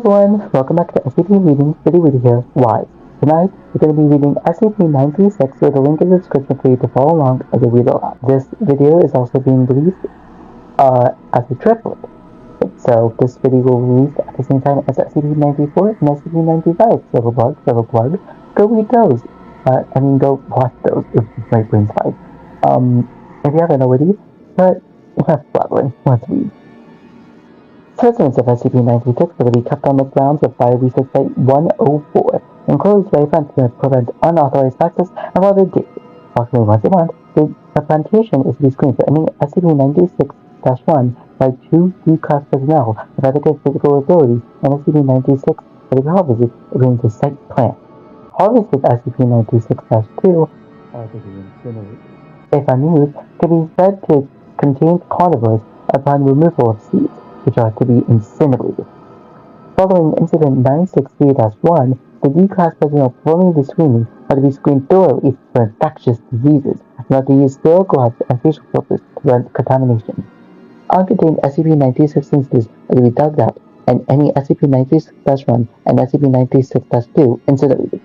everyone, welcome back to SCP Readings. Today we're here. Why? Tonight we're going to be reading SCP-936, so the link in the description for you to follow along as I read aloud. This video is also being released as a triplet. So this video will be released at the same time as SCP-934 and SCP-935. Silver plug. Go read those. Go watch those if my brain's fine. If you haven't already, but less blabbering, let's read. Specimens of SCP-936 are to be kept on the grounds of Bio-Research Site 104, enclosed by a fence to prevent unauthorized access and water daily. Approximately once a month, the plantation is to be screened for any SCP-936-1 by 2 D-class personnel of adequate physical ability and SCP-936 for the hall visit according to site plan. Harvest of SCP-936-2, if unused, can be fed to contained carnivores upon removal of seeds, which are to be incinerated. Following Incident 963-1, the D-Class personnel performing the screening are to be screened thoroughly for infectious diseases and are to use sterile gloves and facial filters to prevent contamination. Uncontained SCP-936 instances are to be dug out and any SCP-936-1 and SCP-936-2 incinerated.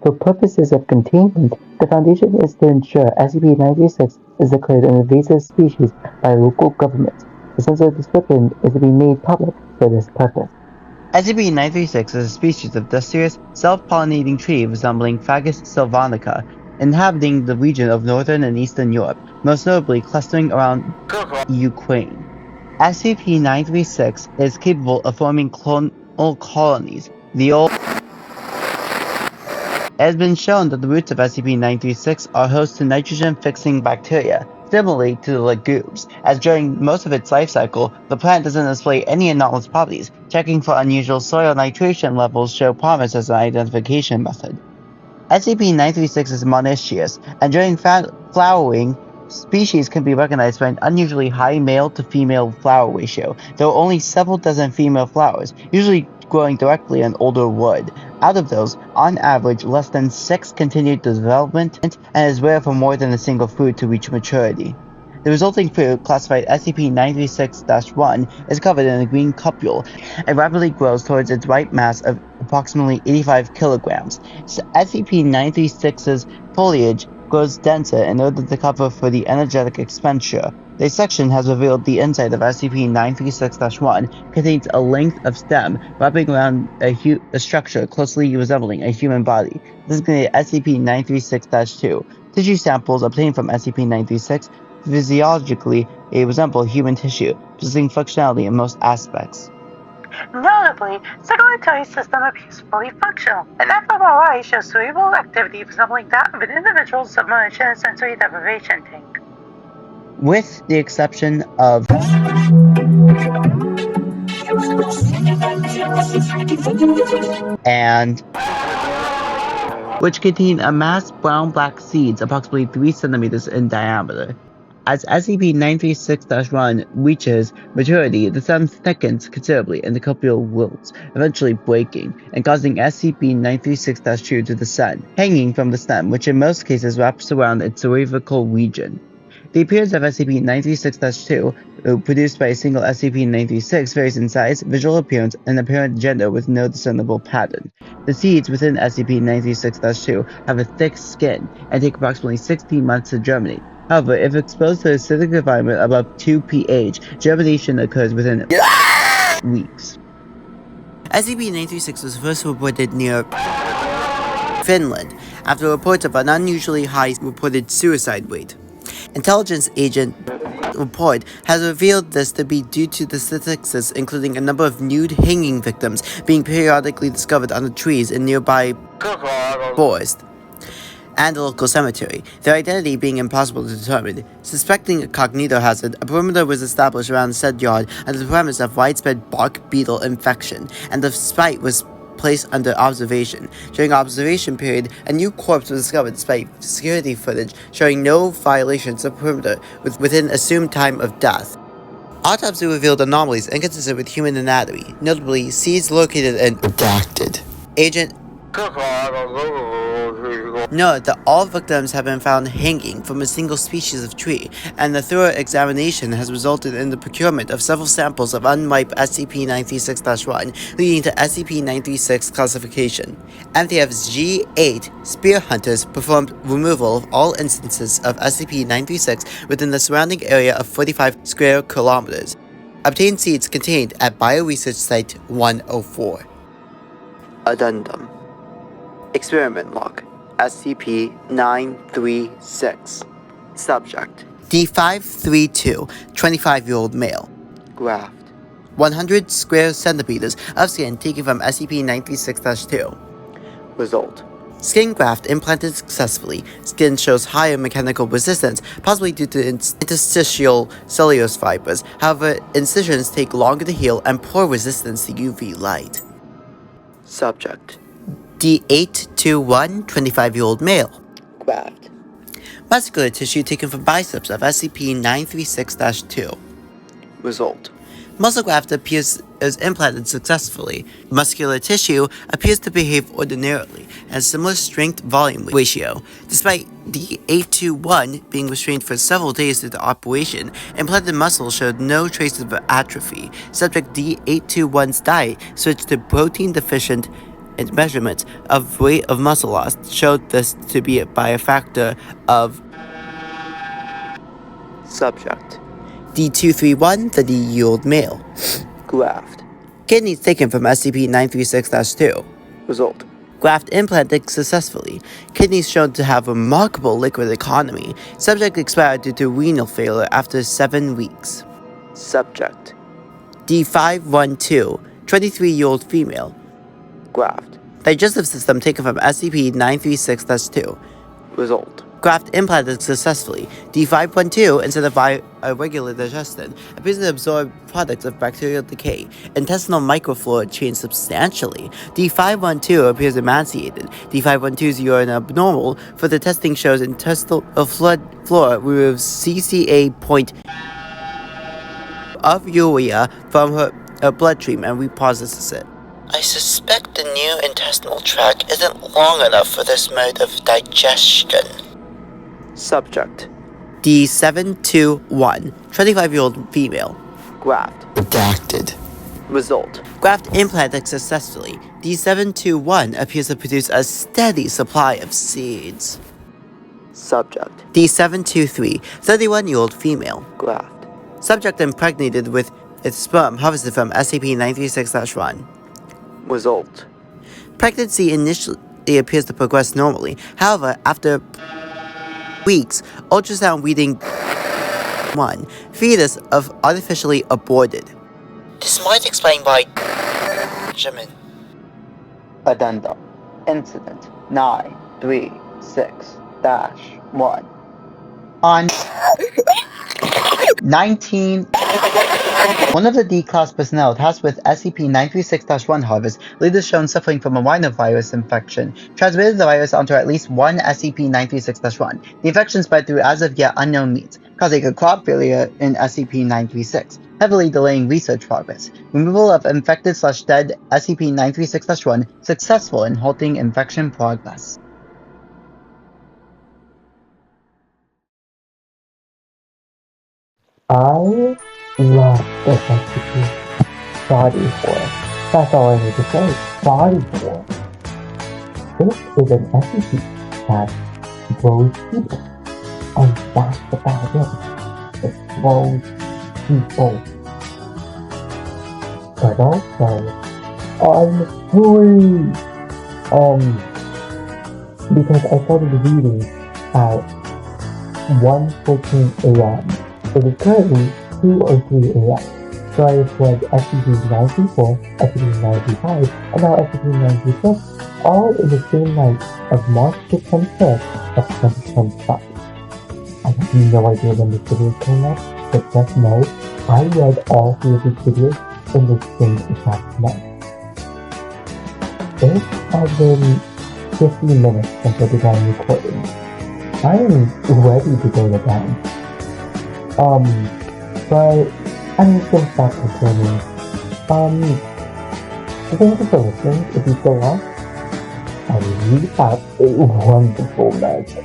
For purposes of containment, the Foundation is to ensure SCP-936 is declared an invasive species by local governments. The census description is to be made public for this purpose. SCP-936 is a species of deciduous, self-pollinating tree resembling Fagus sylvanica, inhabiting the region of northern and eastern Europe, most notably clustering around Ukraine. SCP-936 is capable of forming clonal colonies. It has been shown that the roots of SCP-936 are host to nitrogen-fixing bacteria, similarly to the legumes, as during most of its life cycle, the plant doesn't display any anomalous properties. Checking for unusual soil nitration levels show promise as an identification method. SCP-936 is monoecious, and during flowering, species can be recognized by an unusually high male-to-female flower ratio. There are only several dozen female flowers, usually growing directly on older wood. Out of those, on average, less than 6 continue to development, and is rare for more than a single fruit to reach maturity. The resulting fruit, classified SCP-936-1, is covered in a green cupule. It rapidly grows towards its ripe mass of approximately 85 kilograms. SCP-936's foliage grows denser in order to cover for the energetic expenditure. Dissection has revealed the inside of SCP-936-1 contains a length of stem wrapping around a structure closely resembling a human body, designated SCP-936-2. Tissue samples obtained from SCP-936 physiologically resemble human tissue, possessing functionality in most aspects. Notably, circulatory system appears fully functional, and fMRI shows cerebral activity resembling that of an individual's submerged in a sensory deprivation tank. With the exception of which contain amassed brown-black seeds approximately 3 centimeters in diameter. As SCP-936-1 reaches maturity, the stem thickens considerably and the cupule wilts, eventually breaking and causing SCP-936-2 to descend, hanging from the stem, which in most cases wraps around its cervical region. The appearance of SCP-936-2, produced by a single SCP-936, varies in size, visual appearance, and apparent gender with no discernible pattern. The seeds within SCP-936-2 have a thick skin and take approximately 16 months to germinate. However, if exposed to acidic environment above 2 pH, germination occurs within weeks. SCP-936 was first reported near Finland after reports of an unusually high reported suicide rate. Intelligence agent report has revealed this to be due to the statistics including a number of nude hanging victims being periodically discovered on the trees in nearby forest and a local cemetery, their identity being impossible to determine. Suspecting a cognitohazard, a perimeter was established around said yard under the premise of widespread bark beetle infection, and the site was placed under observation. During observation period, a new corpse was discovered despite security footage showing no violations of perimeter within assumed time of death. Autopsy revealed anomalies inconsistent with human anatomy, notably seeds located in redacted. Agent Note that all victims have been found hanging from a single species of tree, and the thorough examination has resulted in the procurement of several samples of unripe SCP-936-1, leading to SCP-936 classification. MTF's G8 spear hunters performed removal of all instances of SCP-936 within the surrounding area of 45 square kilometers. Obtained seeds contained at Bioresearch Site 104. Addendum. Experiment Log SCP-936. Subject D532, 25-year-old male. Graft 100 square centimeters of skin taken from SCP-936-2. Result: skin graft implanted successfully. Skin shows higher mechanical resistance, possibly due to interstitial cellulose fibers. However, incisions take longer to heal and poor resistance to UV light. Subject D821, 25-year-old male. Graft muscular tissue taken from biceps of SCP-936-2. Result: muscle graft appears as implanted successfully. Muscular tissue appears to behave ordinarily and has similar strength-volume ratio. Despite D821 being restrained for several days through the operation, implanted muscle showed no traces of atrophy. Subject D821's diet switched to protein-deficient, and measurements of rate of muscle loss showed this to be by a factor of. Subject D231, 30-year-old male. Graft kidneys taken from SCP-936-2. Result: graft implanted successfully. Kidneys shown to have remarkable liquid economy. Subject expired due to renal failure after 7 weeks. Subject D512, 23-year-old female. Graft digestive system taken from SCP-936-2. Result: graft implanted successfully. D512, instead of a regular digestion, appears to absorb products of bacterial decay. Intestinal microflora changed substantially. D512 appears emaciated. D512's urine abnormal. Further testing shows intestinal flora removes CCA point of urea from her bloodstream and reprocesses it. I suspect the new intestinal tract isn't long enough for this mode of digestion. Subject D721, 25-year-old female. Graft redacted. Result: graft implanted successfully. D721 appears to produce a steady supply of seeds. Subject D723, 31-year-old female. Graft subject impregnated with its sperm harvested from SCP-936-1. Result: pregnancy initially appears to progress normally. However, after weeks, ultrasound reading 1, fetus of artificially aborted. This might explain why Benjamin. Addendum. Incident 936-1 on 19. One of the D-Class personnel tasked with SCP-936-1 harvest later shown suffering from a rhinovirus infection, transmitted the virus onto at least one SCP-936-1. The infection spread through as of yet unknown means, causing a crop failure in SCP-936, heavily delaying research progress. Removal of infected/dead SCP-936-1 successful in halting infection progress. I love this SCP. Body horror. That's all I need to say. Body horror. This is an SCP that blows people. And that's about it. It blows people. But also, unruly. Because I started reading at 1:14 a.m. It is currently 2:03 a.m. So I have read SCP-934, SCP-935, and now SCP-936, all in the same night of March 25th of 2025. I have no idea when this video came out, but just know I read all 3 of these videos in the same exact night. It has been 50 minutes since I began recording. I am ready to go to bed. But I'm just gonna stop complaining. Thank you for listening if you still are. and you have a wonderful night.